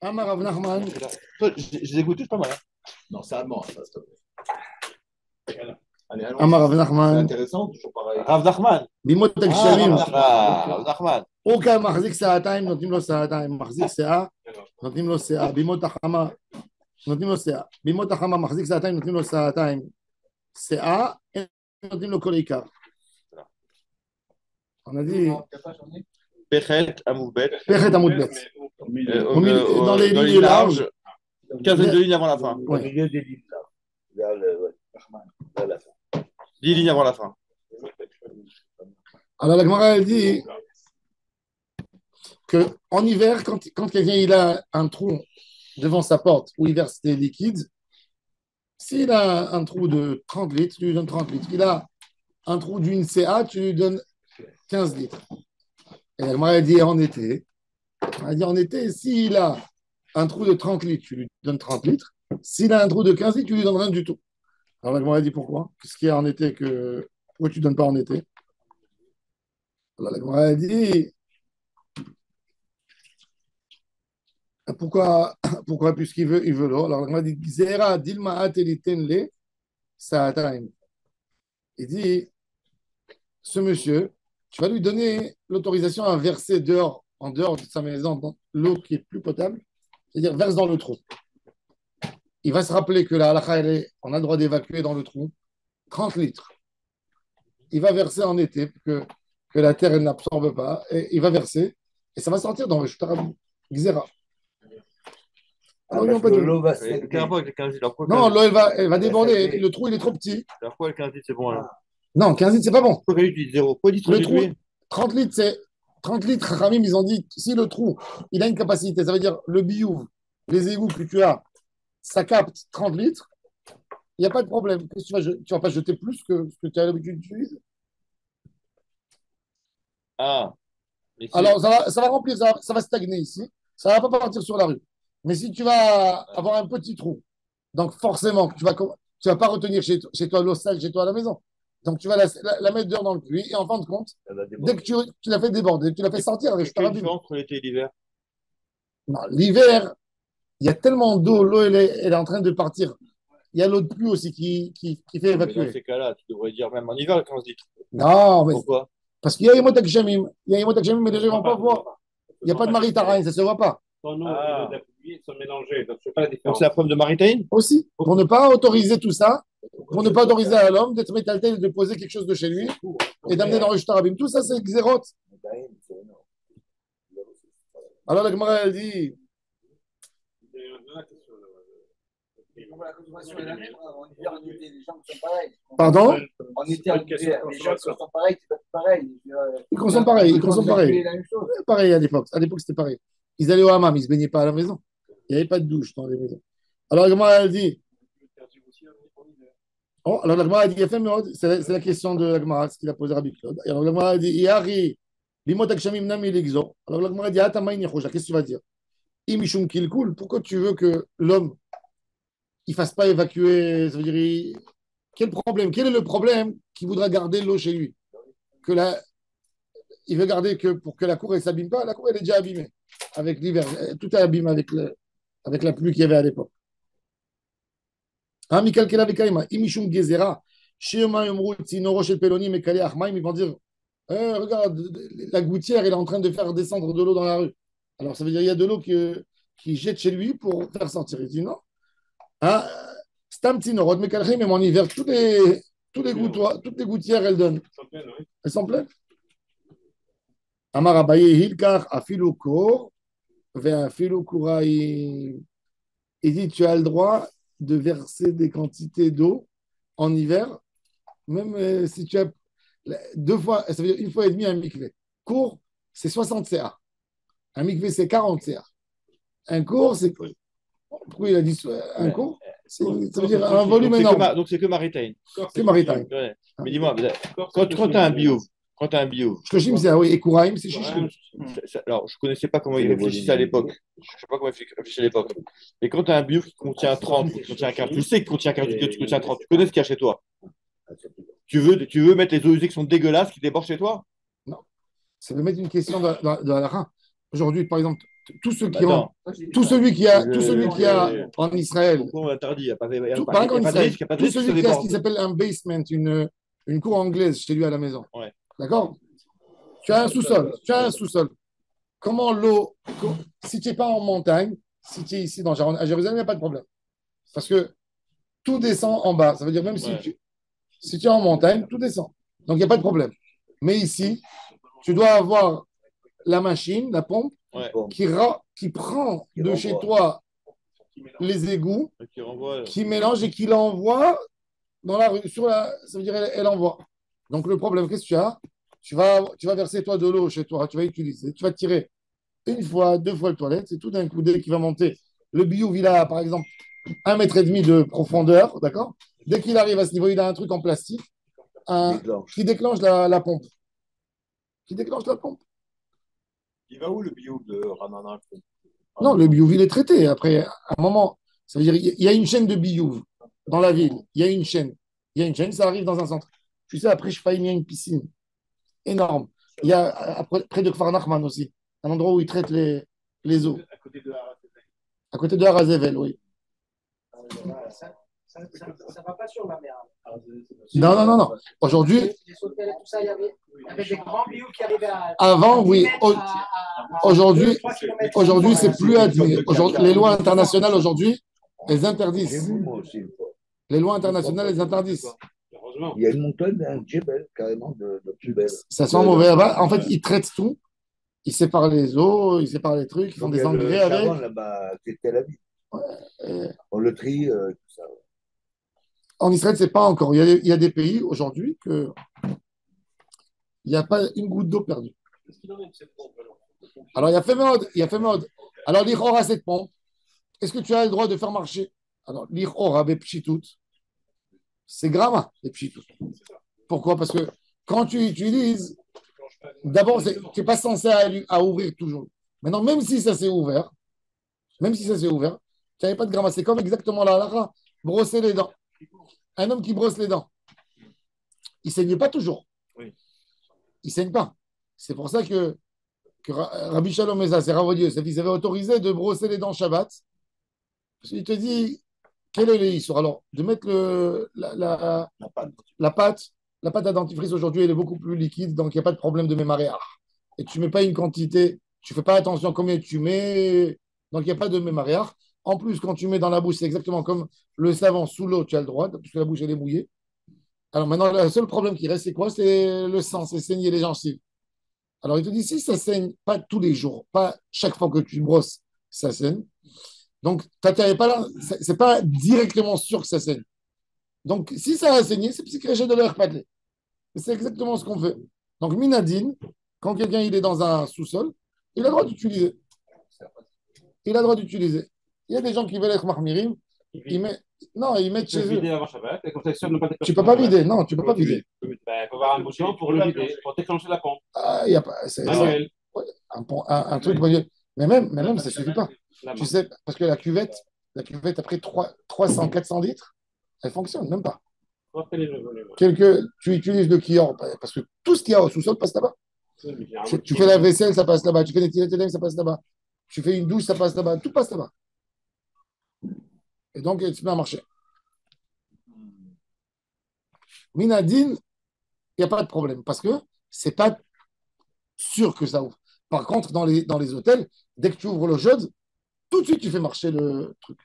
Amar Rav Nachman, Toi, je les écoute tous pas mal. Hein. Non, c'est allemand, ça, s'il te plaît. Voilà. Allez, Amar allons-y. Rav C'est Nachman, intéressant, toujours pareil. Rav Nachman. Bimot Ah, Rav Agshamim, Nachman. Ah, Rav Nachman. Oka Mahzik Sa'ataim, נותנים לו סעתיים, מחזיק סאה, נותנים לו סאה, בימות החמה, נותנים לו סאה, בימות החמה מחזיק סעתיים, נותנים לו סעתיים, סאה, נותנים לו כל עיקר. On a dit, Pechet, Amoubet. Pechet Amoud Bet. Dans les Dans les lignes lignes larges, larges, quinzaine de lignes avant la fin. ouais. milieu des livres, là. Vers la fin. 10 lignes avant la fin. Alors la Gemara elle dit qu'en hiver, quand quelqu'un il a un trou devant sa porte où il verse des liquides, s'il a un trou de 30 litres, tu lui donnes 30 litres. Il a un trou d'une CA, tu lui donnes 15 litres. Et la Gemara elle dit en été, elle dit en été, s'il a un trou de 30 litres, tu lui donnes 30 litres. S'il a un trou de 15 litres, tu lui donnes rien du tout. Alors la Gemara dit pourquoi? Qu'est-ce qu'il y a en été que. Pourquoi tu ne donnes pas en été? Alors la Gemara elle dit pourquoi, pourquoi puisqu'il veut, il veut l'eau. Alors la Gemara dit Zera dilma ateliten le sa'ataim. Il dit ce monsieur, tu vas lui donner l'autorisation à verser dehors, en dehors de sa maison, dans l'eau qui est plus potable, c'est-à-dire verse dans le trou. Il va se rappeler que la halakha, on a le droit d'évacuer dans le trou 30 litres. Il va verser en été pour que la terre n'absorbe pas, et il va verser, et ça va sortir dans le Shtarabou, Xera. Alors, ils n'ont pas dit. L'eau va Quel rapport avec les 15 litres? Non, l'eau, elle va déborder. Le trou, il est trop petit. Alors, pourquoi le 15 litres, c'est bon alors? Non, 15 litres, c'est pas bon. Pourquoi tu dis 0? Pourquoi tu dis Le 30 trou, litres? 30 litres, c'est 30 litres. Ramim, ils ont dit, si le trou, il a une capacité, ça veut dire le biouf, les égouts que tu as, ça capte 30 litres, il n'y a pas de problème. Qu'est-ce que tu vas pas jeter plus que ce que tu as l'habitude d'utiliser. Ah, mais si. Alors, ça va remplir, ça va stagner ici. Ça ne va pas partir sur la rue. Mais si tu vas avoir un petit trou, donc forcément, tu vas pas retenir chez toi l'eau sale chez toi à la maison. Donc, tu vas la mettre dehors dans le puits et en fin de compte, dès que tu l'as fait déborder, tu l'as fait sortir avec Quelle différence entre l'été et l'hiver? Non, l'hiver, il y a tellement d'eau, l'eau, elle est en train de partir. Il y a l'eau de pluie aussi qui fait Mais dans évacuer. ces cas-là, tu devrais dire même en hiver le 15 litres. Non, mais Pourquoi? parce qu'il y a Yemot Hakshamim. Il y a Yemot Hakshamim, mais les gens ne vont pas voir. Il n'y a pas de Maritarain, ça ne se voit pas. Ton eau et l'eau de la pluie sont mélangées, donc je ne fais pas la Donc différence. c'est la preuve de Maritaïne? Aussi, pour ne pas autoriser tout ça, pour ne pas autoriser à l'homme d'être métalté et de poser quelque chose de chez lui et d'amener dans le Shtarabim. Tout ça, c'est Xerot. Alors la Gemara, elle dit, La consommation est la même. En hiver, en été, les gens sont pareils. pardon, En été, en hiver, les gens sont pareils, c'est pas pareil. ils consomment pareil, ils consomment pareil. La même chose. Pareil à l'époque. À l'époque, c'était pareil. Ils allaient au hammam, ils ne se baignaient pas à la maison. Il n'y avait pas de douche dans les maisons. Alors la Gemara, elle dit, oh, alors la Gemara, elle dit, c'est la question de la Gemara, ce qu'il a posé Rabbi Claude. Alors la Gemara, elle dit, Yari, limot akshamim nami l'exo. Alors la Gemara, elle dit, Atamaï nechosha, qu'est-ce que tu vas dire? Imishum kilkul, pourquoi tu veux que l'homme il fasse pas évacuer, ça veut dire, quel problème? Quel est le problème qui voudra garder l'eau chez lui? Il veut garder pour que la cour ne s'abîme pas. La cour elle est déjà abîmée avec l'hiver. Tout est abîmé avec la pluie qu'il y avait à l'époque. Hein, Mikal Kela Vekaima, Imishum Gezera, Shema Yomru Tsinoro Shel Peloni Mekale Achmaim, ils vont dire regarde, la gouttière elle est en train de faire descendre de l'eau dans la rue. Alors ça veut dire qu'il y a de l'eau qui jette chez lui pour faire sortir. Il dit non. Hein? Stam Tsinoro, Mekalchim, même en hiver, toutes les gouttières elles donnent. Elles sont pleines. Amar Abaye Hilkar Afilu Kor Ve'afilu Kuraim. Il dit tu as le droit de verser des quantités d'eau en hiver, même si tu as deux fois, ça veut dire une fois et demie un mikvé. Court, c'est 60 CA. Un mikvé, c'est 40 CA. Un court, c'est. Pourquoi il a dit un court? Ça veut dire un volume énorme. Donc c'est que Maritaïne. C'est maritime. Ouais. Mais dis-moi, quand tu as un bio, Shloshim, c'est oui, et Kouraim, c'est Shishim. Alors, je ne connaissais pas comment ils réfléchissaient à l'époque. Je ne sais pas comment ils réfléchissaient à l'époque. Mais quand tu as un bio qui contient 30, qui contient 40, tu sais qu'il contient 40, que tu contiens 30, tu connais ce qu'il y a chez toi. Tu veux mettre les eaux usées qui sont dégueulasses, qui débordent chez toi? Non. Ça veut mettre une question de la rein. Aujourd'hui, par exemple, Tous ceux qui ont, Attends. tout celui qui a en Israël, Pourquoi on interdit? Il n'y a pas de, pas qu'en Israël, risque, il y a pas de tout risque que ça celui qui a ce déborde. qui s'appelle un basement, une cour anglaise chez lui à la maison. Ouais. D'accord? Tu as un sous-sol. Tu as un sous-sol. Comment l'eau, si tu n'es pas en montagne, si tu es ici à Jérusalem, il n'y a pas de problème. Parce que tout descend en bas. Ça veut dire même Ouais. si tu es en montagne, tout descend. Donc il n'y a pas de problème. Mais ici, tu dois avoir la machine, la pompe, Ouais. qui prend de chez toi les égouts, Qui renvoie. qui mélange et qui l'envoie dans la rue. Ça veut dire elle envoie. Donc le problème, qu'est-ce que tu as? Tu vas verser toi de l'eau chez toi, tu vas utiliser, tu vas tirer une fois, deux fois le toilette, c'est tout d'un coup, dès qu'il va monter. Le biouf, il a par exemple 1,5 m de profondeur, d'accord? Dès qu'il arrive à ce niveau, il a un truc en plastique qui déclenche la pompe. Qui déclenche la pompe. Il va où le bio de Ramadan? Non, le biouf, il est traité. Après, à un moment, ça veut dire il y a une chaîne de biouf dans la ville. Il y a une chaîne. Il y a une chaîne, ça arrive dans un centre. Tu sais, après Shfaïm, il y a une piscine énorme. Il y a près de Kfar Nachman aussi, un endroit où ils traitent les eaux. À côté de Harazevel, oui. Ça ne va pas sur la mer. Non, non, non, non. Aujourd'hui. Les hôtels et tout ça, il y avait des grands bio qui arrivaient à. Avant, oui. Aujourd'hui, c'est plus admis. Les lois internationales, aujourd'hui, elles interdisent. Les lois internationales, elles interdisent. Il y a une montagne, un djebel, carrément, de plus belle. Ça sent mauvais. En fait, ils traitent tout. Ils séparent les eaux, ils séparent les trucs, ils font des engrais avec. Là-bas, c'était la vie. On le trie, tout ça. En Israël, c'est pas encore. Il y a des pays aujourd'hui que il n'y a pas une goutte d'eau perdue. Alors, il y a fait mode. Alors, l'Ichora, cette pompe, est-ce que tu as le droit de faire marcher? Alors, l'Ichora, Bepchitout, c'est Grama, Bepchitout. Pourquoi? Parce que quand tu utilises, d'abord, tu n'es pas censé à ouvrir toujours. Maintenant, même si ça s'est ouvert, tu n'avais pas de Grama. C'est comme exactement la halakha, brosser les dents. Un homme qui brosse les dents, il ne saigne pas toujours. Oui. Il ne saigne pas. C'est pour ça que Rabbi Shalom Mesa, c'est Ravodieux, ils avaient autorisé de brosser les dents Shabbat. Parce qu'il te dit, quel est l'issue? Alors, de mettre la pâte à dentifrice aujourd'hui, elle est beaucoup plus liquide, donc il n'y a pas de problème de mémaréar. Et tu ne mets pas une quantité, tu ne fais pas attention à combien tu mets, donc il n'y a pas de mémaréar. En plus, quand tu mets dans la bouche, c'est exactement comme le savon sous l'eau, tu as le droit, puisque la bouche, elle est mouillée. Alors maintenant, le seul problème qui reste, c'est quoi? C'est le sang, c'est saigner les gencives. Alors il te dit, si ça saigne, pas tous les jours, pas chaque fois que tu brosses, ça saigne. Donc, c'est pas directement sûr que ça saigne. Donc, si ça a saigné, c'est psychréché de l'air padlé. C'est exactement ce qu'on fait. Donc, minadine, quand quelqu'un il est dans un sous-sol, il a le droit d'utiliser. Il a le droit d'utiliser. Il y a des gens qui veulent être marmirim, ils mettent chez eux. Tu ne peux pas vider, non, tu ne peux pas vider. Il faut avoir un bouchon pour le vider, pour déclencher la pompe. Ah, y a pas, un truc, mais même, ça ne suffit pas. Tu sais, parce que la cuvette après 300, 400 litres, elle fonctionne même pas. Tu utilises le kior, parce que tout ce qu'il y a au sous-sol passe là-bas. Tu fais la vaisselle, ça passe là-bas. Tu fais des tirettes, ça passe là-bas. Tu fais une douche, ça passe là-bas. Tout passe là-bas. Et donc, tu mets à marcher. Minadine, il n'y a pas de problème, parce que c'est pas sûr que ça ouvre. Par contre, dans les hôtels, dès que tu ouvres l'eau chaude, tout de suite, tu fais marcher le truc.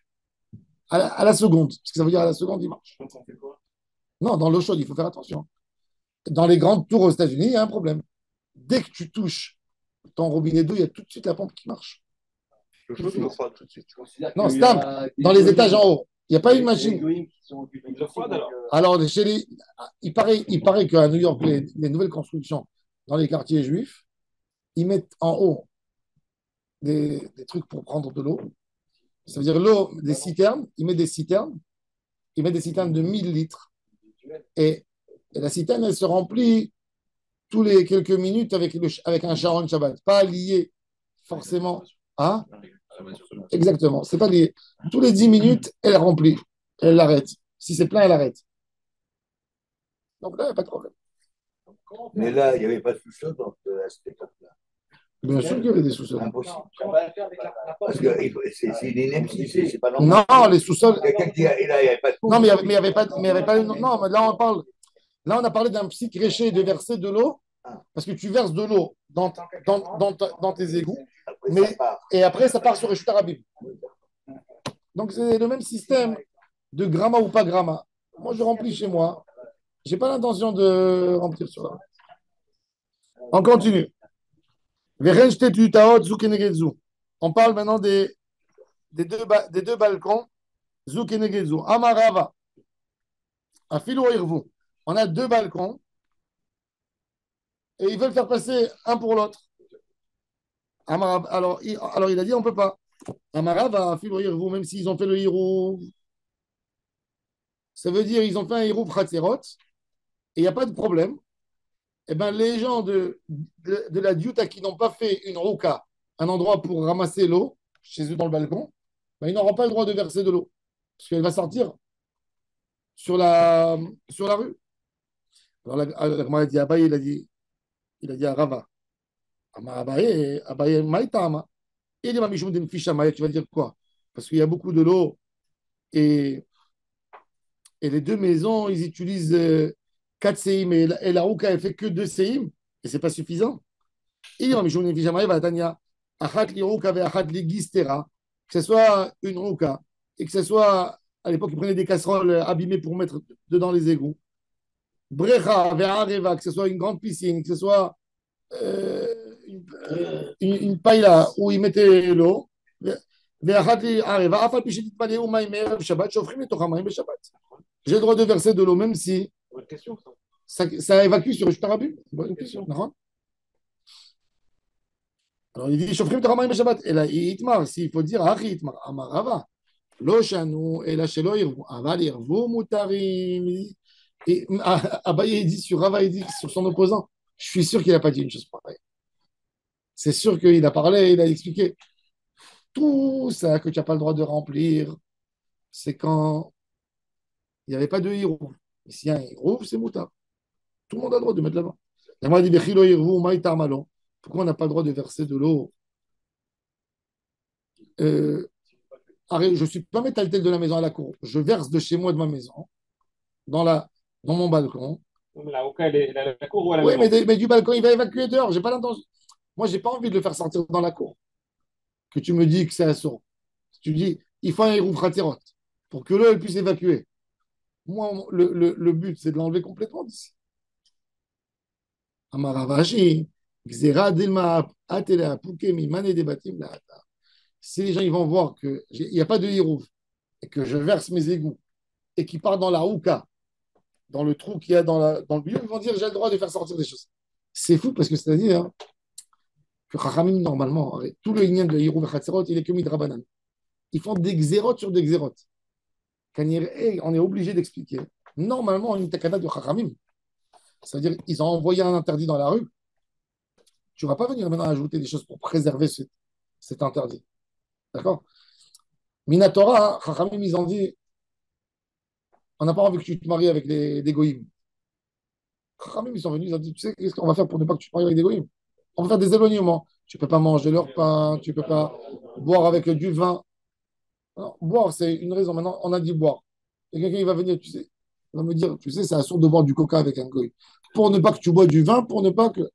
À la seconde. Ce que ça veut dire à la seconde, il marche. Non, dans l'eau chaude, il faut faire attention. Dans les grandes tours aux États-Unis, il y a un problème. Dès que tu touches ton robinet d'eau, il y a tout de suite la pompe qui marche. Non, Stam, dans les étages en haut, il n'y a pas une machine. Alors, il paraît qu'à New York, les nouvelles constructions dans les quartiers juifs, ils mettent en haut des trucs pour prendre de l'eau. Ça veut dire l'eau, des citernes, ils mettent des citernes de 1000 litres. Et la citerne, elle se remplit tous les quelques minutes avec un Sharon Shabbat. Pas lié forcément à. Exactement, c'est pas lié. Tous les 10 minutes, elle remplit. Elle l'arrête. Si c'est plein, elle arrête. Donc là, il n'y a pas de problème. Mais là, il n'y avait pas de sous-sol dans cette époque-là. Bien sûr qu'il y avait des sous-sols. Impossible. Parce que c'est une ineptie, c'est pas normal. Non, les sous-sols. Quelqu'un qui a, et là, il n'y avait pas de Non, mais il y avait pas. Mais il y avait pas non, mais là, on parle. Là, on a parlé d'un psy créché de verser de l'eau, parce que tu verses de l'eau dans tes égouts, Après, mais, ça part. et après, ça part sur les chutes arabes. Donc, c'est le même système de gramma ou pas gramma. Moi, je remplis chez moi. Je n'ai pas l'intention de remplir sur là. On continue. On parle maintenant des deux balcons. Zouk et Negezu. Amarava. Afilo Irvu. On a deux balcons et ils veulent faire passer un pour l'autre. Alors, il a dit on ne peut pas. Amarava, Afilo Irvu, même s'ils ont fait le Hirou. Ça veut dire ils ont fait un Hirou Khatzerot et il n'y a pas de problème. Eh ben, les gens de la Diuta qui n'ont pas fait une rouka, un endroit pour ramasser l'eau chez eux dans le balcon, ben, ils n'auront pas le droit de verser de l'eau parce qu'elle va sortir sur la rue. Alors, la Gemara a dit Abaye, il a dit à Rava, Abaye, Maïtama. Il dit Mamichum d'une fiche à tu vas dire quoi? Parce qu'il y a beaucoup de l'eau et les deux maisons, ils utilisent 4 séim et la rouka, elle fait que 2 séim et c'est pas suffisant. Il dit Mamichum d'une fiche à va Tania, Achat li rouka ve achat li gistera, que ce soit une rouka et que ce soit, à l'époque, ils prenaient des casseroles abîmées pour mettre dedans les égouts. Brecha, Ve'areva, que ce soit une grande piscine, que ce soit une paille où ils mettaient l'eau. J'ai le droit de verser de l'eau, même si ça évacue sur le Shtarabim. Bonne question. Alors il dit Shofrim Tochamayim Shabbat. Et là, Itmar, s'il faut dire Achi Itmar, Amarava. Lo Shanu, et là, Shelo Irvu. Aval Irvu Mutarim. Et Abaye, il dit sur Rava, il dit sur son opposant. Je suis sûr qu'il n'a pas dit une chose pareille. C'est sûr qu'il a parlé, il a expliqué. Tout ça que tu n'as pas le droit de remplir, c'est quand il n'y avait pas de hirouf. S'il y a un hirouf, c'est moutard. Tout le monde a le droit de mettre là-bas. La m'a dit Bechilo hirou, maïtar malon. Pourquoi on n'a pas le droit de verser de l'eau Arrête, je ne suis pas métaltel de la maison à la cour. Je verse de chez moi, de ma maison, dans mon balcon. La Oka, elle est à la cour ou à la Oui, maison? mais du balcon, il va évacuer dehors. J'ai pas l'intention. Moi, j'ai pas envie de le faire sortir dans la cour. Que tu me dis que c'est assourd. Tu dis, il faut un hérouf ratérote pour que l'eau elle puisse évacuer. Moi, le but, c'est de l'enlever complètement d'ici. Amaravashi, Xera Dilma Atela Pukemi Mane Debatim Lahata. Si les gens ils vont voir qu'il n'y a pas de hirouf et que je verse mes égouts et qu'ils partent dans la houka, dans le trou qu'il y a dans le bio, ils vont dire j'ai le droit de faire sortir des choses. C'est fou parce que c'est-à-dire que Chachamim, normalement, tout le lien de hirouf et Khatzerot, il est que midrabanan. Ils font des xérotes sur des xérotes. Quand on est obligé d'expliquer. Normalement, une takana de Chachamim, c'est-à-dire ils ont envoyé un interdit dans la rue. Tu ne vas pas venir maintenant ajouter des choses pour préserver cet interdit. D'accord? Minatora, Chachamim, ils ont dit on n'a pas envie que tu te maries avec des goïms. Chachamim, ils sont venus, ils ont dit tu sais, qu'est-ce qu'on va faire pour ne pas que tu te maries avec des goïms? On va faire des éloignements. Tu ne peux pas manger leur pain, tu ne peux pas boire avec du vin. Non, boire, c'est une raison. Maintenant, on a dit boire. Et quelqu'un, il va venir, tu sais, il va me dire, tu sais, c'est assourd de boire du coca avec un goy. Pour ne pas que tu bois du vin, pour ne pas que.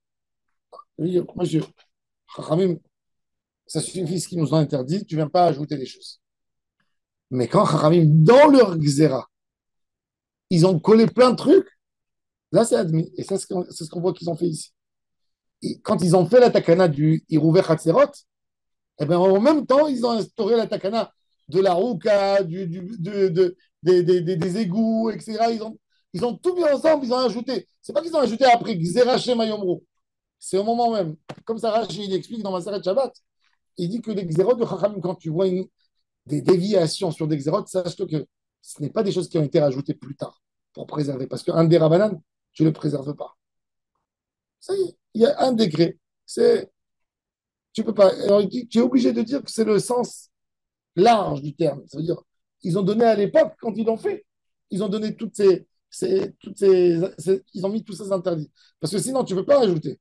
Je veux dire, monsieur, Chachamim, ça suffit ce qu'ils nous ont interdit, tu ne viens pas ajouter des choses. Mais quand Chachamim, dans leur xéra, ils ont collé plein de trucs, là, c'est admis. Et ça, c'est ce qu'on voit qu'ils ont fait ici. Et quand ils ont fait la takana du Irouvé Khatserot, eh bien, en même temps, ils ont instauré la takana de la rouka, des égouts, etc. Ils ont tout mis ensemble, ils ont ajouté. C'est pas qu'ils ont ajouté après Xerachem Ayomro. C'est au moment même. Comme ça, Rachid il explique dans Maseret Shabbat, il dit que les xérotes de Chachamim, quand tu vois des déviations sur des xérotes, sache que ce n'est pas des choses qui ont été rajoutées plus tard pour préserver. Parce qu'un des Rabanan, tu ne le préserves pas. Ça y est, il y a un décret. Tu peux pas. Alors, tu es obligé de dire que c'est le sens large du terme. Ça veut dire, ils ont donné à l'époque, quand ils l'ont fait, ils ont donné ils ont mis tous ces interdits. Parce que sinon, tu ne peux pas ajouter.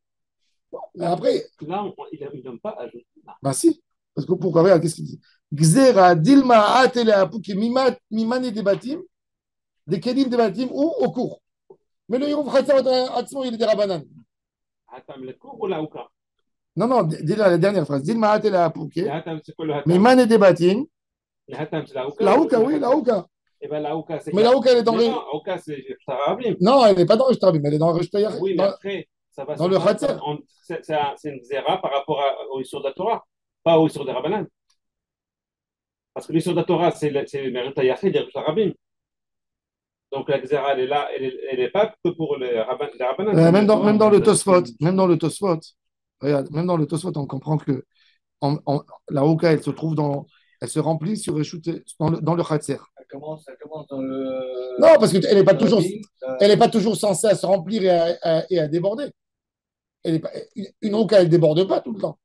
Mais après, Là, il ne donne pas à ajouter. bah si. Parce que pourquoi? Regarde, qu'est-ce qu'il dit? Gzera dilma atele apuki mimani debatim, des kedim debatim ou au cours. Mais le Yerouf Khatzarot Atzmo, il est des Rabanan. Hatam le cours ou la ouka? Non, non, dis-la la dernière phrase. Dilma atele apuki, Le hatam, c'est quoi le hatam? mimani debatim, Le hatam, c'est la ouka? la ouka, oui, la ouka. Eh bien, la ouka, c'est Mais la ouka, elle est dans mais le. non, la ouka, c'est Tarabim. Non, elle n'est pas dans le Shtabim, elle est dans le Shtayach. Oui, mais après, ça va dans le Khatser. c'est une zéra par rapport au Issur de la Torah, pas au Issur de Rabbanan. Parce que l'Issur de la Torah, c'est le mérite à Yachid et Rabim. Donc la zéra, elle est là, elle est pas que pour les Rabbanan. Même dans le Tosfot, regarde, même dans le Tosfot, on comprend que la Ouka, elle se trouve elle se remplit sur dans le Khatser. Ça commence dans le. Non, parce qu'elle n'est pas toujours, ça- elle est pas toujours censée à se remplir et à déborder. Elle est pas, une Ouka, elle déborde pas tout le temps.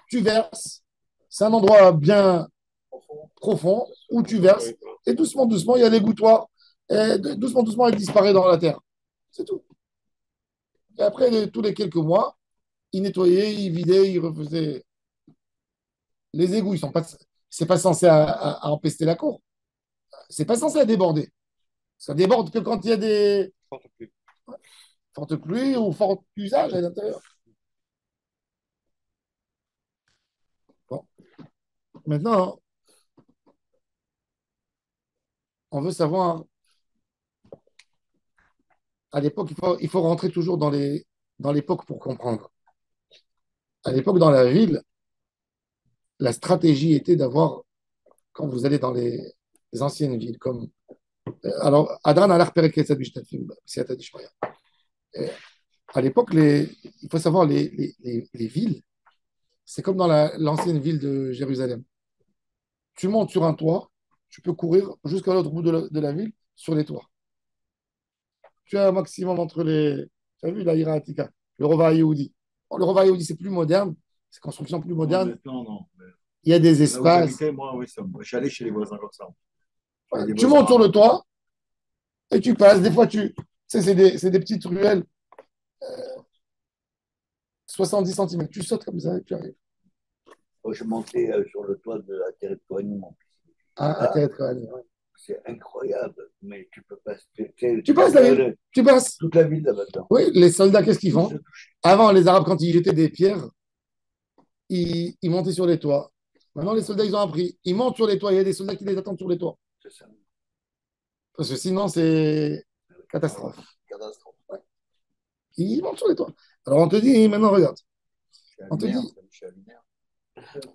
Tu verses, c'est un endroit bien profond où tu verses, et doucement, doucement, il y a des gouttoirs, et doucement, doucement, elle disparaît dans la terre. C'est tout. Et après, tous les quelques mois, il nettoyait, il vidait, il refaisait. Les égouts, c'est pas censé à empester la cour. C'est pas censé à déborder. Ça déborde que quand il y a des fortes pluies ou forts usages à l'intérieur. Bon. Maintenant, on veut savoir, à l'époque, il faut rentrer toujours dans l'époque pour comprendre. À l'époque, dans la ville, la stratégie était d'avoir, quand vous allez dans les anciennes villes, comme. Alors, Adran a l'air à l'époque, il faut savoir, les villes, c'est comme dans l'ancienne ville de Jérusalem. Tu montes sur un toit, tu peux courir jusqu'à l'autre bout de la ville sur les toits. Tu as un maximum entre les. Tu as vu la Ira Atika, le Rova Yehoudi. Bon, le Rova Yehoudi, c'est plus moderne, c'est construction plus moderne. Non. Il y a des Là où espaces. j'habitais, moi, oui, je suis allé chez les voisins comme ça. Ouais, tu montes sur le toit et tu passes. Des fois, tu sais, c'est des petites ruelles, 70 centimètres. Tu sautes comme ça et tu arrives. Moi, je montais sur le toit de la terre de Cohen, À Teret Kohanim, ouais. c'est incroyable, mais tu peux pas. Tu passes la ville. Tu passes. Toute la ville là-bas. Oui, les soldats, qu'est-ce qu'ils font? Avant, les Arabes, quand ils jetaient des pierres, ils montaient sur les toits. Maintenant, les soldats, ils ont appris. Ils montent sur les toits. Il y a des soldats qui les attendent sur les toits. C'est ça. Parce que sinon, c'est catastrophe. Catastrophe. Ouais. Ils montent sur les toits. Alors, on te dit, maintenant, regarde. On te dit,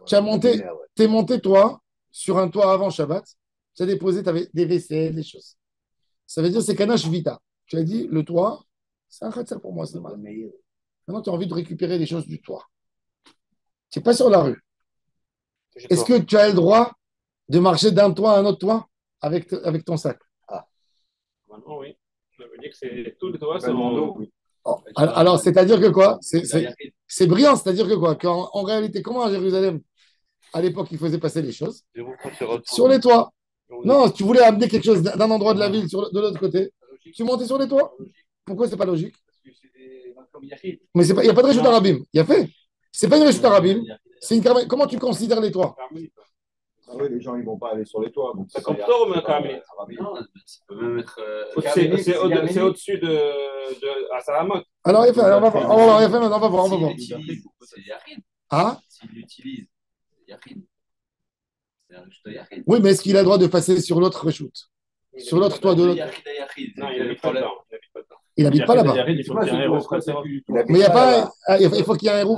tu es monté, toi, sur un toit avant Shabbat. Tu as déposé, tu avais des vaisselles, des choses. Ça veut dire c'est Kanash Vita. Tu as dit, le toit, c'est un khatser pour moi, c'est mal. Maintenant, tu as envie de récupérer les choses du toit. Tu n'es pas sur la rue. Est-ce que tu as le droit de marcher d'un toit à un autre toit avec ton sac? Maintenant, oui. Ça veut dire que c'est tout le toit, c'est Alors, c'est-à-dire que quoi? C'est brillant, c'est-à-dire que quoi? En réalité, comment à Jérusalem, à l'époque, ils faisaient passer les choses? Sur les toits. Non, tu voulais amener quelque chose d'un endroit de la ville de l'autre côté. Tu montais sur les toits. Pourquoi c'est pas logique? Mais il n'y a pas de réchute arabim. Il y a fait. C'est pas une réchute arabim. Comment tu considères les toits? Ah oui, les gens, ils vont pas aller sur les toits. Donc C'est comme Ptor ou un Karmelit? Ça peut même être. C'est au-dessus de Asaramot. Alors, on va voir. C'est Yachid. Ah? S'il l'utilise, c'est Yachid. C'est un rechute Yachid. Oui, mais est-ce qu'il a le droit de passer sur l'autre réchoute? Sur l'autre toit de l'autre? Non, il n'habite pas là. Il n'habite pas là-bas. Il faut qu'il y ait un héros. Mais il n'y a pas. Il faut qu'il y ait un héros.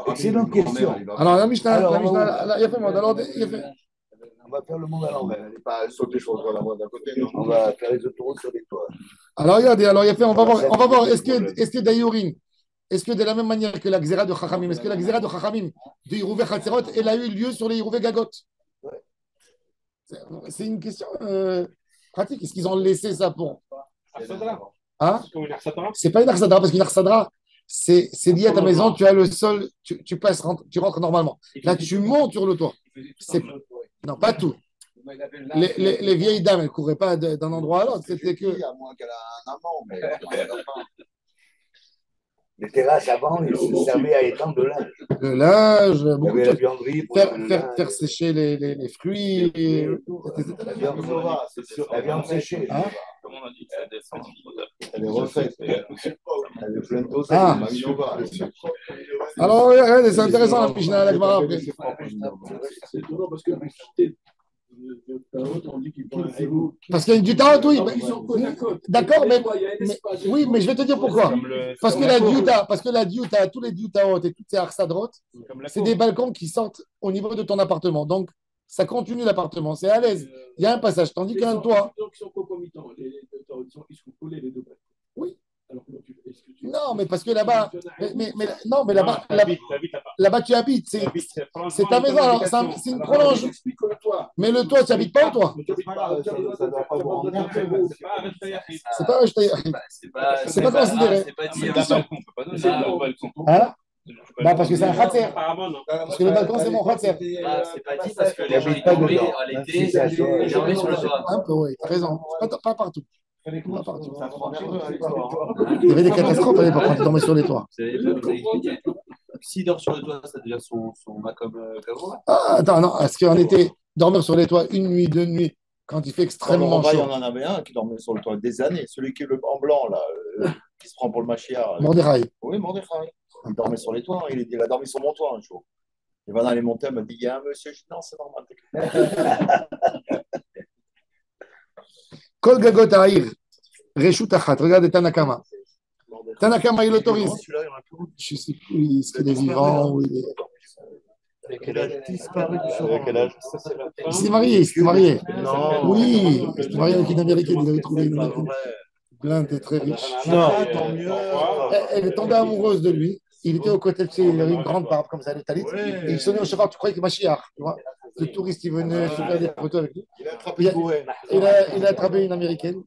Excellente question. Alors, la Mishnah, Alors, il y a fait moi. Alors, il y a fait. On va faire le monde à l'envers. Elle n'est pas sauter sur le toit la moindre d'un côté. Non. On va faire les autoroutes sur les toits. Alors, regardez, alors, il y a fait. On va voir. Est-ce que Dayorin, est-ce que de la même manière que la Xéra de Chachamim, est-ce que la Xéra de Chachamim de Yerouvé Chatzerot, elle a eu lieu sur les Yerouvé Gagot? C'est une question pratique. Est-ce qu'ils ont laissé ça pour. Hein? C'est pas une Arsadra, parce qu'une Arsadra, c'est lié à ta maison, tu as le sol, tu passes, tu rentres normalement. Là, tu montes sur le toit. Non, pas tout. Les vieilles dames, elles ne couraient pas d'un endroit à l'autre. C'était que. À moins qu'elle a un amant, mais. Les terrasses avant, ils se servaient à étendre de linge. Le linge, Il y beaucoup de avait la choses. buanderie pour Faire, le faire, linge. faire sécher les fruits. La viande Nova, c'est sûr. La viande séchée. Hein? Comme on a dit, ça descend. Elle est refaite. Elle est pleine d'eau, Ah. c'est Maminova. Alors, regardez, c'est intéressant la Mishnah, la Gemara après. C'est toujours parce que on dit qu'ils font un égout. Parce qu'il y a du tarot, oui. Ils sont côte à côte. D'accord, mais, Il y a un espace. oui, mais je vais te dire pourquoi. Parce que la diuta, tous les diutaot et toutes ces arsadrot, c'est des balcons qui sortent au niveau de ton appartement. Donc, ça continue l'appartement. C'est à l'aise. Il y a un passage. Tandis qu'un toit. Donc, ils sont concomitants. Ils sont collés les deux balcons. Oui. Alors, est-ce que tu- Non, mais parce que là-bas. Non, mais là-bas, T'habites là-bas. là-bas, tu habites. C'est ta maison. Alors, c'est une prolonge. J'explique le toit. Mais le toit, tu n'habites pas au toit. Mais tu habites pas. Ça doit pas voir en C'est pas c'est pas considéré. C'est pas dit. C'est question. On peut pas donner un balcon. Hein? Bah, parce que c'est un khatser. Apparemment, non. Parce que le balcon, c'est mon khatser. Ah, c'est pas dit parce que les gens J'habite ils pas dormaient dedans. à l'été, Même si c'est assez- ils dormaient sur le toit. Un peu, oui, t'as raison. Pas partout. Pas partout. Ça prend nerveux, l'histoire. Il y avait des catastrophes à l'époque quand ils dormaient sur les toits. Vous avez expliqué. S'il dort sur le toit, ça devient son Macom Cavo. Ah, attends, non, est-ce qu'en été, dormir sur les toits une nuit, deux nuits, quand il fait extrêmement Il y chaud? en avait un qui dormait sur le toit des années. Celui qui est en blanc, là, qui se prend pour le Machia. Mordechai. Oui, Mordechai. Il dormait sur les toits. Il a dormi sur mon toit un jour. Et Van allait monter, elle m'a dit il y a un monsieur. Je dis non, c'est normal. Kol gagot ha'ir, reshut achat. Regardez Tanakama. Tanakama, il autorise. Celui-là, il y en a plus. Je ne sais plus est-ce qu'il est vivant ou il est. Il a disparu du jour. Avec quel âge? Il s'est marié, il s'est marié. Non. Oui, il s'est marié avec une américaine. Il avait trouvé une C'est pas américaine. vrai. Blanche et très riche. Non, tant mieux. Elle est tombée amoureuse de lui. Il était au côté de chez il avait une grande barbe comme ça, le talit. Et il sonnait au chauffeur, tu croyais qu'il Mashiach, tu vois. Le touriste, il venait se faire des photos avec lui. Il a attrapé le bourré. Il a attrapé une américaine,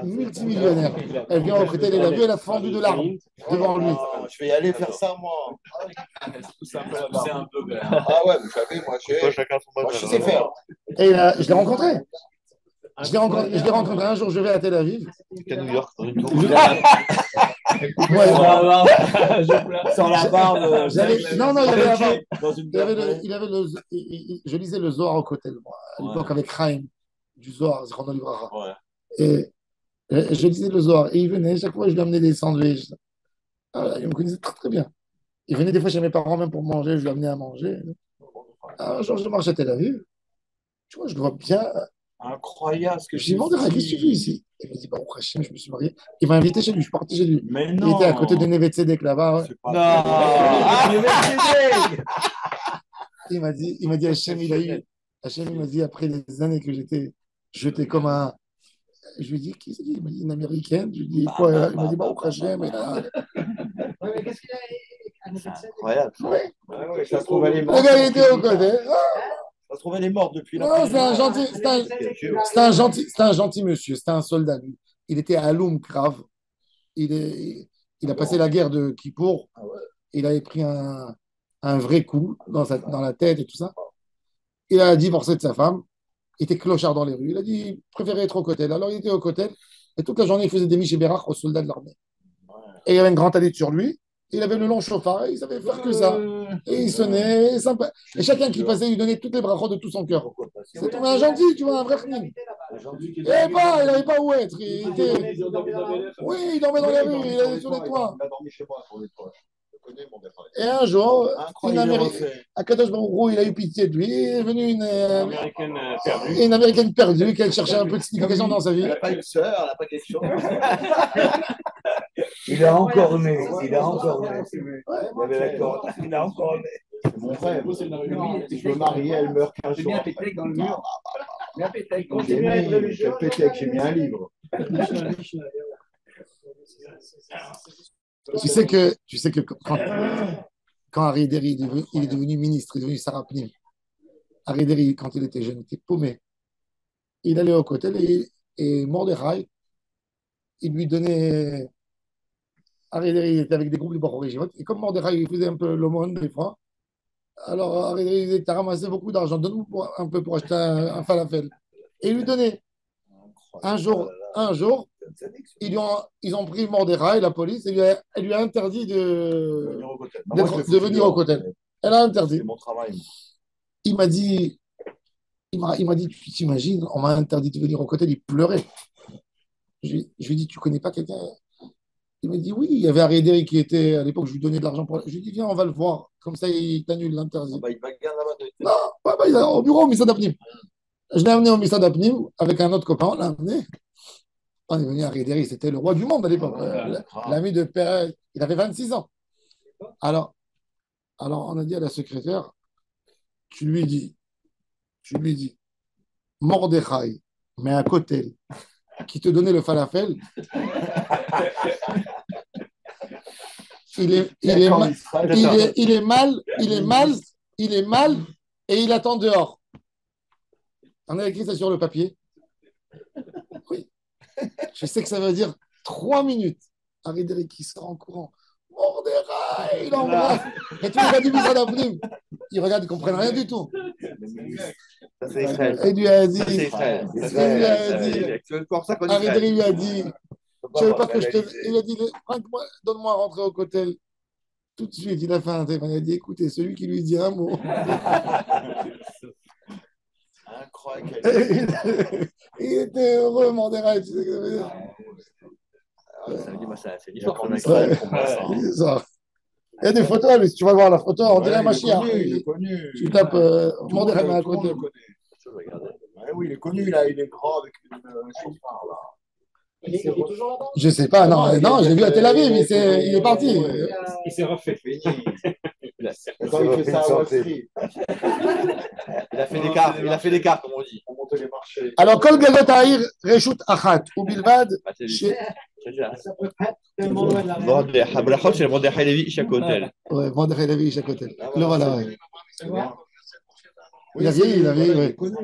multimillionnaire. Elle vient au côté, elle l'a vu, elle a fendu de larmes devant lui. Je vais y aller faire ça, moi. C'est un peu. Ah ouais, vous savez, moi, Chacun son je sais faire. Et je l'ai rencontré. Je l'ai rencontré un jour, je vais à Tel Aviv. à New York, dans une tour. Ouais, Sans la barbe. non, il avait la barbe. Dans une Je lisais le Zohar au côté, moi, à l'époque avec Chaim, du Zohar, Zichrono Livracha. Ouais. Et je lisais le Zohar. Et il venait, chaque fois, je lui amenais des sandwichs. Ah, il me connaissait très, très bien. Il venait des fois chez mes parents, même pour manger, je lui amenais à manger. Un jour, je marche à Tel Aviv. Tu vois, je le vois bien. incroyable ce que Je lui demande, qu'est-ce que tu fais ici? Il me dit, bah, au Hachem, je me suis marié. Il m'a invité chez lui, je suis parti chez lui. Mais Il non. était à côté de Neve Tzedek là-bas. Ouais. Il m'a dit, Hachem, Hachem, il m'a dit, après des années que j'étais jeté comme un. Je lui ai dit, qui c'est? Il m'a dit, une américaine. Je lui ai dit, quoi? Il m'a dit, bah, au Hachem. Et là, Incroyable. ouais. Ah ouais, ça se trouve, elle est Le morte. gars, il était au côté. Ça se trouve, elle est morte depuis Non, c'est un gentil, c'est un gentil monsieur, c'était un soldat, lui. Il était à Aloum Krav. Il a passé la guerre de Kippour. Il avait pris un vrai coup dans la tête et tout ça. Il a divorcé de sa femme. Il était clochard dans les rues. Il a dit il préférait être au côté. Alors, il était au côté. Et toute la journée, il faisait des michébérach aux soldats de l'armée. Et il y avait une grande talit sur lui. Il avait le long chauffard. Et il savait faire que ça. Et il sonnait. Sympa. Et chacun qui passait, il lui donnait toutes les brachot de tout son cœur. C'est tombé un gentil, tu vois, un vrai ch'nim. Il n'avait pas où être. Oui, il dormait dans la rue. Il allait sur les toits. Il a dormi chez moi sur les toits. Je connais mon départ. Et un jour, Incroyable. Akadosh Baruch Hu, il a eu pitié de lui. Il est venu Américaine perdue. une américaine perdue qui cherchait un peu de signification dans sa vie. Elle n'a pas une sœur, elle n'a pas quelque chose. Il a encore né. Il a encore né. Il avait la corde. Il a encore né. C'est mon frère. Je me marie, elle meurt 15 J'ai jours. mis un pétec dans le mur. Bien pétec. J'ai pété, j'ai mis un livre. Tu sais que quand Harry Derry il est devenu ministre, il est devenu Sarah Pnim. Harry Derry, quand il était jeune, il était paumé. Il allait au côté et Mordechai, il lui donnait. Harry Derry il était avec des groupes de Baruch Yeshivot. Et comme Mordechai, il faisait un peu l'aumône des fois, alors Harry Derry, il disait t'as ramassé beaucoup d'argent, donne-moi un peu pour acheter un falafel. Et il lui donnait. Un jour, ils ont pris Mordechai, la police, et elle lui a interdit Venir au Kotel. Moi, je l'ai de foutu venir au dehors. Kotel. Elle a interdit. C'est mon travail. Il m'a dit, il m'a dit, tu t'imagines, on m'a interdit de venir au Kotel, il pleurait. Je lui ai dit, tu connais pas quelqu'un? Il m'a dit, oui, il y avait Aréderi qui était, à l'époque, je lui donnais de l'argent pour. Je lui ai dit, viens, on va le voir. Comme ça, il t'annule l'interdit. Ah bah, il bagarre là-bas. Non, il est au bureau, au Missad Apnim. Je l'ai amené au Missad Apnim avec un autre copain, on l'a amené. On est venu à Aréderi, c'était le roi du monde à l'époque. L'ami de Père, il avait 26 ans. Alors, on a dit à la secrétaire, tu lui dis, Mordechai, mais à côté, qui te donnait le falafel, il est mal et il attend dehors. On a écrit ça sur le papier. Oui. Je sais que ça veut dire 3 minutes. Aréderi qui sort en courant. Mordechai, il embrasse. Et tous les gars du Misrad Apnim, ils regardent, ils ne comprennent rien du tout. Ça, c'est Israël. Et lui a dit, Ça, c'est Israël. Aréderi lui a dit, je ne veux pas que je te. Il a dit, donne-moi à rentrer au Kotel. Tout de suite, il a fait un téléphone. Il a dit, écoutez, celui qui lui dit un mot. Incroyable. Il était heureux, Mordechai. Tu sais ce que ça veut dire? C'est l'histoire qu'on a Ouais, c'est ça. Il y a des photos, mais si tu vas voir la photo, on dirait un Mashiach. Il est connu. Tu tapes Mordechai à Tout le monde côté. le connaît. Ouais, oui, il est connu, là. Il est grand avec une chauffard, là. Il est toujours là-bas. Je sais pas, non, je l'ai vu à Tel Aviv, il est parti. Il s'est refait. Quand il fait ça à Wall Street. Il a fait l'écart, comme on dit. On monte les marchés. Alors, Kol Gagot Haïr, Reshut Achat, ou Bilvad, Ça peut être tellement loin de la mer. Habrachot, c'est le Mordechai Levi, Ish Kotel. ouais, Mordechai Levi, chaque côté. Le voilà, ouais. Oui, Il a vieilli, ouais. connu.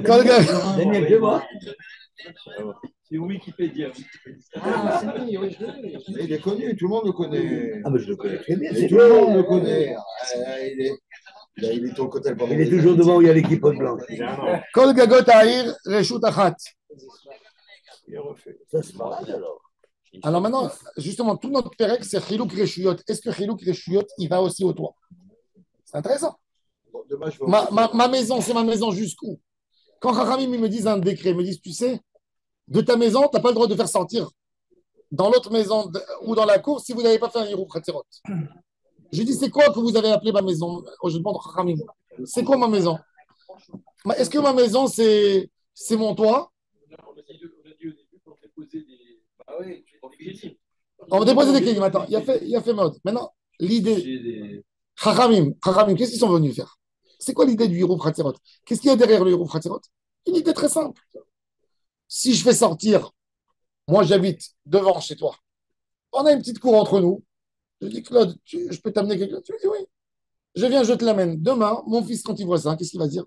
Kol Gagot. C'est Wikipédia. Ah, c'est lui, oui, je l'ai vu. Il est connu, tout le monde le connaît. Ah, mais je le connais très bien. Et tout le monde le connaît. Il est au Kotel pendant Il est des toujours années. devant où il y a l'équipe blanche. Kol Gagot Haïr, Reshut Achat. Il est refait. Ça, c'est malade alors. Alors maintenant, justement, tout notre Pérec, c'est Chilouk Reshuyot. Est-ce que Chilouk Reshuyot, il va aussi au toit? C'est intéressant. Bon, demain, je vais Ma maison, c'est ma maison jusqu'où? Quand Chachamim me disent un décret, ils me disent, tu sais, de ta maison, tu n'as pas le droit de faire sortir dans l'autre maison ou dans la cour si vous n'avez pas fait un Hirouf Khatzerot. Je dis, c'est quoi que vous avez appelé ma maison? Je demande à Chachamim, c'est quoi ma maison? Est-ce que ma maison, c'est mon toit? On a dit au début qu'on fait poser des. Ah oui, tu fais On va déposer des crédits. Attends, il a fait mode. Maintenant, l'idée. Chachamim, qu'est-ce qu'ils sont venus faire? C'est quoi l'idée du Hirouf Khatzerot? Qu'est-ce qu'il y a derrière le Hirouf Khatzerot? Une idée très simple. Si je fais sortir, moi j'habite devant chez toi, on a une petite cour entre nous. Je dis, Claude, je peux t'amener quelqu'un? Tu me dis oui. Je viens, je te l'amène. Demain, mon fils, quand il voit ça, qu'est-ce qu'il va dire?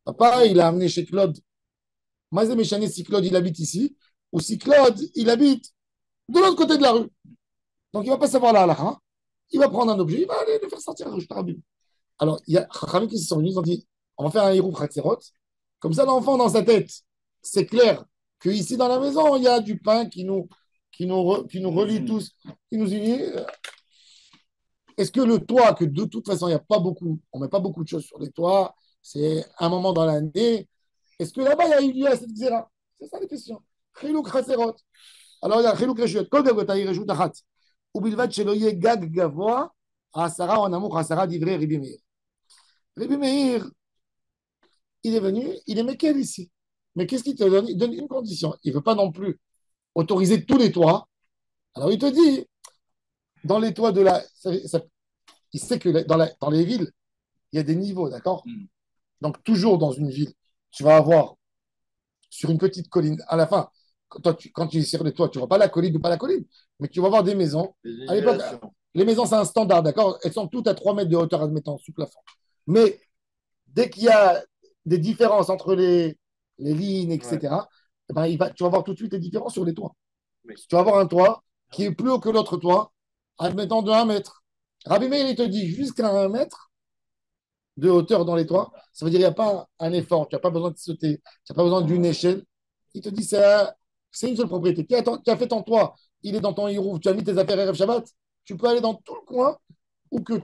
Papa, il a amené chez Claude. Mazé Méchané, si Claude, il habite ici, ou si Claude, il habite de l'autre côté de la rue. Donc, il ne va pas savoir la halakha. Il va prendre un objet, il va aller le faire sortir à la rue. Alors, il y a Chachamim qui sont venus, ils ont dit, on va faire un Hirouf Khatzerot. Comme ça, l'enfant, dans sa tête, c'est clair qu'ici, dans la maison, il y a du pain qui nous relie tous, qui nous unit. Est-ce que le toit, que de toute façon, il n'y a pas beaucoup, on ne met pas beaucoup de choses sur les toits, c'est un moment dans l'année, est-ce que là-bas, il y a eu lieu à cette xéra? C'est ça la question. Chilouk Khatzerot. Alors, il y a Chilouk Reshuyot. Kol Gagot Haïr Reshut Achat. Ubilvad Shelo Yeh Gag Gavoa, Asara en amour, Asara d'Ivrei Rabbi Meir. Rabbi Meir, il est venu, il est Mekel ici. Mais qu'est-ce qu'il te donne? Il donne une condition. Il ne veut pas non plus autoriser tous les toits. Alors, il te dit, dans les toits de la. Il sait que dans les villes, il y a des niveaux, d'accord? Donc, toujours dans une ville, tu vas avoir sur une petite colline, à la fin, quand tu es sur les toits, tu ne vois pas la colline ou pas la colline, mais tu vas avoir des maisons. À l'époque, les maisons, c'est un standard, d'accord? Elles sont toutes à 3 mètres de hauteur, admettons, sous plafond. Mais dès qu'il y a des différences entre les lignes, etc., eh ben, tu vas voir tout de suite les différences sur les toits. Tu vas avoir un toit qui est plus haut que l'autre toit, admettons de 1 mètre. Rabbi Meir, il te dit jusqu'à 1 mètre de hauteur dans les toits, ça veut dire qu'il n'y a pas un effort, tu n'as pas besoin de sauter, tu n'as pas besoin d'une échelle. Il te dit c'est c'est une seule propriété. Qui a fait ton toit, il est dans ton Hirouf, tu as mis tes affaires Erev Shabbat, tu peux aller dans tout le coin ou que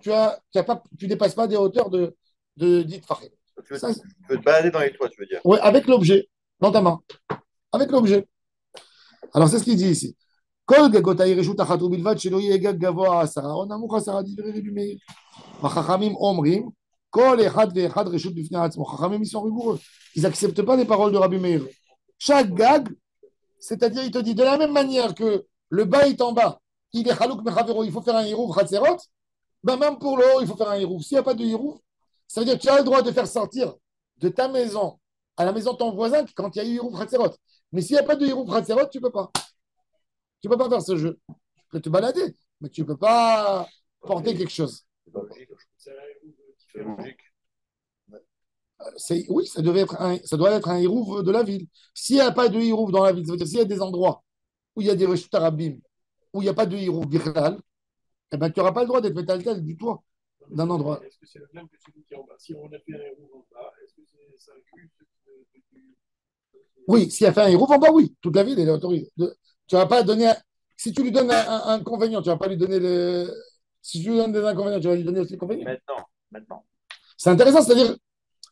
tu dépasses pas des hauteurs de dites Farid. Tu veux te balader dans les toits, tu veux dire. Oui, avec l'objet, dans ta main. Avec l'objet. Alors, c'est ce qu'il dit ici. כל גגותיי רשות אחת ובלבד שלא יהיה גג גבוה 10 או נמוך 10 דברי רבי מאיר. והחכמים אומרים, כל אחד ואחד רשות בפני עצמו. חכמים ils sont rigoureux. Ils n'acceptent pas les paroles de Rabbi Meir. Chaque gag, c'est-à-dire, il te dit, de la même manière que le bas est en bas, il est chalouk mechavero, il faut faire un hirouf chatzerot, ben même pour le haut, il faut faire un hirouf. S'il n'y a pas de hirouf, ça veut dire que tu as le droit de faire sortir de ta maison à la maison de ton voisin quand il y a eu hirouf chatzerot. Mais s'il n'y a pas de hirouf chatzerot, tu ne peux pas. Tu ne peux pas faire ce jeu. Tu peux te balader, mais tu ne peux pas porter quelque chose. C'est logique. Oui, ça doit être un hirouf de la ville. S'il n'y a pas de hirouf dans la ville, ça veut dire s'il y a des endroits où il y a des reshut arabim, où il n'y a pas de hirouf bichlal, eh ben, tu n'auras pas le droit d'être métalcal du toit d'un endroit. Est-ce que c'est le même que celui qui est en bas? Si on a fait un hirouf en bas, est-ce que ça inclut Oui, s'il a fait un hirouf en bas, oui. Toute la ville est autorisée. Tu vas pas donner. Si tu lui donnes un inconvénient, tu ne vas pas lui donner le. Si tu lui donnes des inconvénients, tu vas lui donner aussi l'inconvénient. Maintenant. C'est intéressant, c'est-à-dire,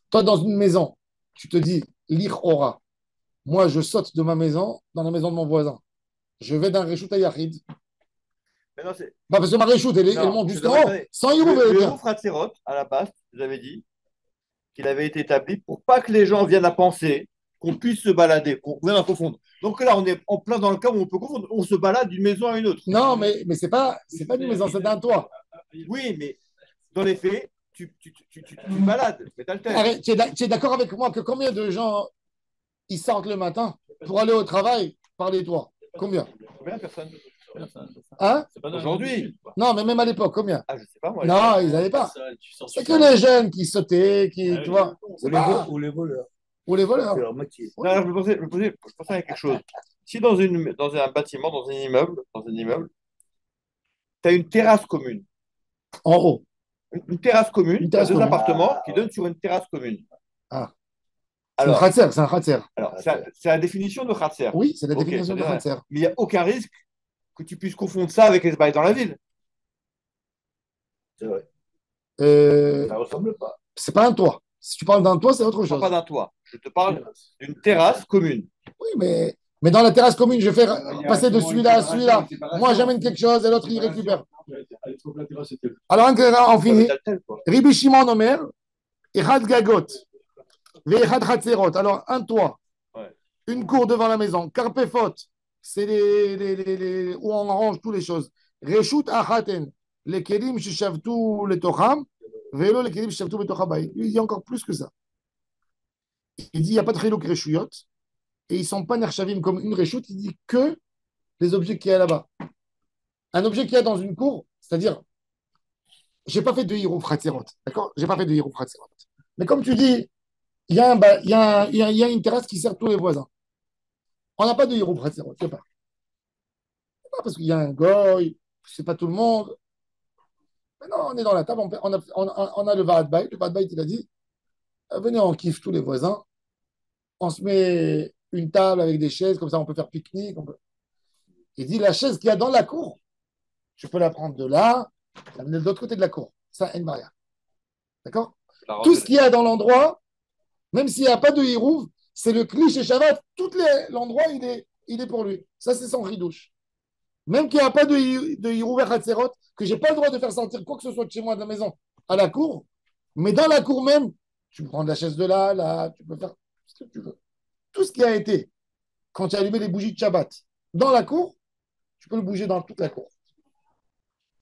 toi, dans une maison, tu te dis, l'ir aura. Moi, je saute de ma maison dans la maison de mon voisin. Je vais d'un reshoot à Yahid. Mais non, c'est. Parce que ma reshoot, elle monte jusqu'en haut. Sans hirouf, elle est Le bien. Hirouf Hatzerot, à la base, vous avez dit qu'il avait été établi pour pas que les gens viennent à penser qu'on puisse se balader, qu'on vienne à confondre. Donc là, on est en plein dans le cas où on peut confondre. On se balade d'une maison à une autre. Non, mais c'est pas une maison, c'est un toit. Oui, mais dans les faits, tu balades, mais t'as le temps. Arrête, tu es d'accord avec moi que combien de gens ils sortent le matin pour aller au travail par les toits? Combien? Combien de personnes? Hein? Aujourd'hui? Non, mais même à l'époque, combien? Ah, je sais pas, moi. Non, ils n'avaient pas. C'est que les jeunes qui sautaient, tu vois. Ou les voleurs. Ou les voleurs. C'est leur métier. Non, je pensais à quelque chose. Si dans un bâtiment, dans un immeuble, tu as une terrasse commune. En haut. Une terrasse commune, Une terrasse deux commune. appartements qui donnent sur une terrasse commune. Ah. Alors, C'est un khatser. alors c'est la définition de khatser. Oui, c'est la Ok, définition de c'est vrai. khatser. Mais il n'y a aucun risque que tu puisses confondre ça avec les bails dans la ville. C'est vrai. Euh, Ça ressemble pas. c'est pas un toit. Si tu parles d'un toit, c'est autre Je ne chose. parle pas d'un toit. Je te parle d'une terrasse commune. Oui, mais dans la terrasse commune, je vais faire passer de celui-là à celui-là. Moi, j'amène quelque chose et l'autre, il récupère. Alors, on finit. T'as le tel, quoi. Ribi Shimon Omer, Echad Gagot, Ve'echad Chatzerot. Alors, un toit, Ouais. une cour devant la maison. Karpefot, c'est où on range toutes les choses. Reshut Achaten, les Kelim Shishavtu Letocham, Velo les Kelim Shishavtu Betocham. Il dit encore plus que ça. Il dit il n'y a pas de Chiluk Reshuyot, et ils ne sont pas Nershavim comme une Reshut, il dit que les objets qu'il y a là-bas. Un objet qu'il y a dans une cour, c'est-à-dire, je n'ai pas fait de Hirouf Chatzerot, d'accord? Je n'ai pas fait de Hirouf Chatzerot. Mais comme tu dis, il y a une terrasse qui sert tous les voisins. On n'a pas de Hirouf Chatzerot, je sais pas. Pas parce qu'il y a un goy, c'est pas tout le monde. Mais non, on est dans la table, on a le Vaad Bayt. Le Vaad Bayt, il a dit, venez, on kiffe tous les voisins. On se met une table avec des chaises, comme ça on peut faire pique-nique. Il dit, la chaise qu'il y a dans la cour, je peux la prendre de là, l'amener de l'autre côté de la cour. Ça, une barrière. D'accord? Tout ce qu'il y a dans l'endroit, même s'il n'y a pas de hirouv, c'est le cliché Shabbat. Tout l'endroit, il est pour lui. Ça, c'est son ridouche. Même qu'il n'y a pas de hirouv et Hatzerot, que je n'ai pas le droit de faire sortir quoi que ce soit de chez moi, de la maison, à la cour, mais dans la cour même, tu peux prendre la chaise de là, tu peux faire ce que tu veux. Tout ce qui a été, quand tu as allumé les bougies de Shabbat, dans la cour, tu peux le bouger dans toute la cour.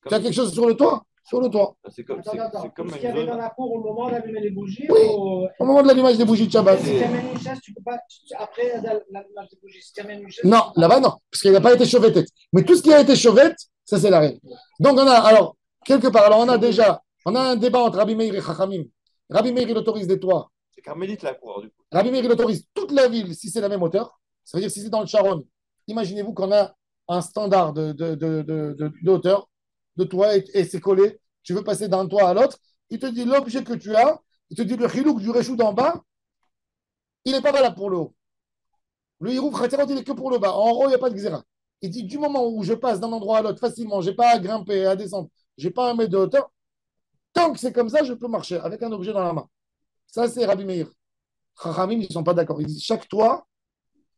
Tu as quelque chose sur le toit? Sur le toit. C'est comme Attends, une ce qu'il y avait dans zone. la cour au moment d'allumer les bougies Oui. ou... Au moment de l'allumage des bougies de Shabbat. Si tu amènes une chaise, tu peux pas. Après l'allumage des bougies, si tu amènes une chaise. Non, là-bas, non, parce qu'il n'a pas été chauveté. Mais tout ce qui a été chauvette, ça, c'est la règle. Donc, alors, quelque part, alors on a un débat entre Rabbi Meir et Chachamim. Rabbi Meir, il autorise des toits. C'est carmélite la cour, du coup. Rabbi Meir, il autorise toute la ville si c'est la même hauteur. Ça veut dire si c'est dans le Sharon. Imaginez-vous qu'on a un standard de hauteur de toit et c'est collé. Tu veux passer d'un toit à l'autre. Il te dit l'objet que tu as. Il te dit le chilouk du réchou d'en bas. Il n'est pas valable pour le haut. Le Hirouf Khatirot, il est que pour le bas. En haut, il n'y a pas de Xéra. Il dit du moment où je passe d'un endroit à l'autre facilement, je n'ai pas à grimper, à descendre, je n'ai pas à mettre de hauteur, tant que c'est comme ça, je peux marcher avec un objet dans la main. Ça, c'est Rabbi Meir. Chachamim, ils ne sont pas d'accord. Ils disent chaque toit,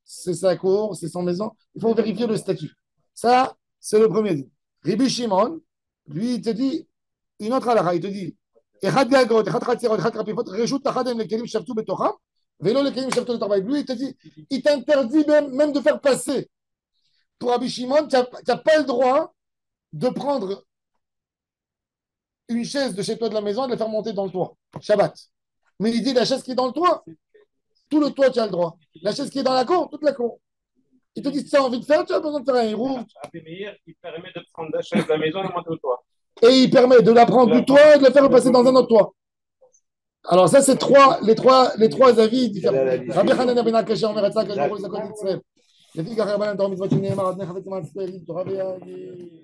c'est sa cour, c'est son maison. Il faut vérifier le statut. Ça, c'est le premier dit. Rabbi Shimon, lui, il te dit une autre halakha. Il te dit lui, il te dit, il t'interdit même de faire passer. Pour Rabbi Shimon, tu n'as pas le droit de prendre une chaise de chez toi de la maison et de la faire monter dans le toit. Shabbat. Mais il dit la chaise qui est dans le toit, tout le toit, tu as le droit. La chaise qui est dans la cour, toute la cour. Il te dit si tu as envie de faire, tu as besoin de faire un héros. Rabbi Meir, il permet de prendre la chaise de la maison et de monter au toit. Et il permet de la prendre du toit et de la faire passer dans un autre toit. Alors ça, c'est les trois avis différents. Rabbi Hanan ben Akash, Omer Hatzak, le Zakot Israël. לפי כך רבנן תורה מצוות שנאמר, עד נכבד כמעט ספרים, תורה ויהי